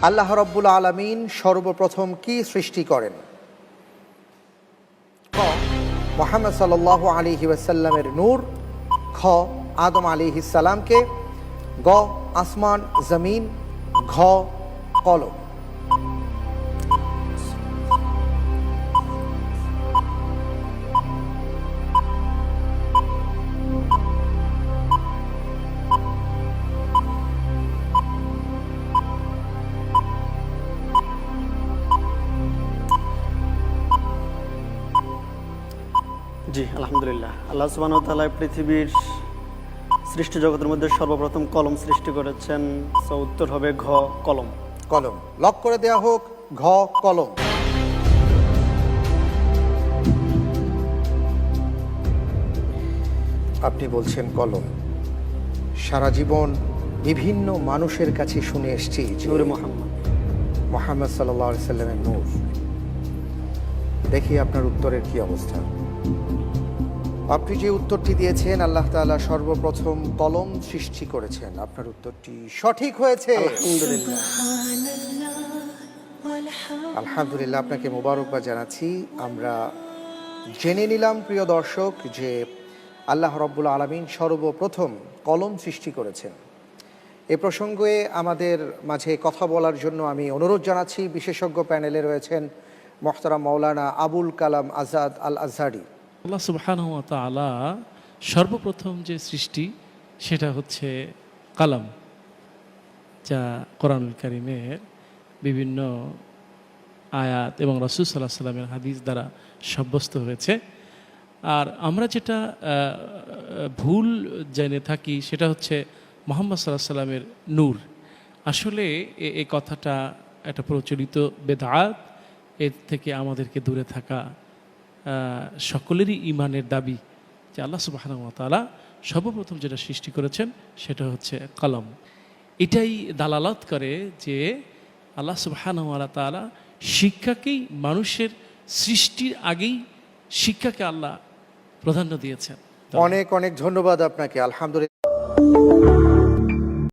আল্লাহ রাব্বুল আলামিন সর্বপ্রথম কি সৃষ্টি করেন? ক মুহাম্মদ সাল্লাল্লাহু আলাইহি ওয়াসাল্লামের নূর, খ আদম আলাইহিস সালামকে, গ আসমান জমিন, ঘ কলম। জি, আলহামদুলিল্লাহ। আল্লাহ সুবহানাহু ওয়া তাআলা পৃথিবীর সৃষ্টি জগতের মধ্যে সর্বপ্রথম কলম সৃষ্টি করেছেন। সো উত্তর হবে ঘ কলম। কলম লক করে দেয়া হোক, ঘ কলম। আপনি বলছেন কলম। সারা জীবন বিভিন্ন মানুষের কাছে শুনে এসেছি যে নূরে মুহাম্মদ। মুহাম্মদ সাল্লাল্লাহু আলাইহি সাল্লামের নূর। দেখি আপনার উত্তরের কি অবস্থা। আপনি যে উত্তরটি দিয়েছেন, আল্লাহ তাআলা সর্বপ্রথম কলম সৃষ্টি করেছেন, আপনার উত্তরটি সঠিক হয়েছে। আলহামদুলিল্লাহ। আলহামদুলিল্লাহ, আপনাকে মোবারকবাদ জানাচ্ছি। আমরা জেনে নিলাম প্রিয় দর্শক যে আল্লাহ রাব্বুল আলামিন সর্বপ্রথম কলম সৃষ্টি করেছেন। এ প্রসঙ্গে আমাদের মাঝে কথা বলার জন্য আমি অনুরোধ জানাচ্ছি, বিশেষজ্ঞ প্যানেলে রয়েছেন মোহতারাম মাওলানা আবুল কালাম আজাদ আল আজহারি। আল্লাহ সুবহানাহু ওয়া তাআলা সর্বপ্রথম যে সৃষ্টি সেটা হচ্ছে কালাম, যা কোরআনুল কারীমের বিভিন্ন আয়াত এবং রাসূল সাল্লাল্লাহু আলাইহি সাল্লামের হাদিস দ্বারা সাব্যস্ত হয়েছে। আর আমরা যেটা ভুল জেনে থাকি সেটা হচ্ছে মুহাম্মদ সাল্লাল্লাহু আলাইহি সাল্লামের নূর। আসলে এই কথাটা একটা প্রচলিত বেদআত। এর থেকে আমাদেরকে দূরে থাকা সকলেরই ঈমানের দাবি যে আল্লাহ সুবহানাহু ওয়া তাআলা সর্বপ্রথম যেটা সৃষ্টি করেছেন সেটা হচ্ছে কলম। এটাই দালালাত করে যে আল্লাহ সুবহানাহু ওয়া তাআলা শিক্ষাকেই মানুষের সৃষ্টির আগেই শিক্ষাকে আল্লাহ প্রাধান্য দিয়েছেন। অনেক অনেক ধন্যবাদ আপনাকে। আলহামদুলিল্লাহ।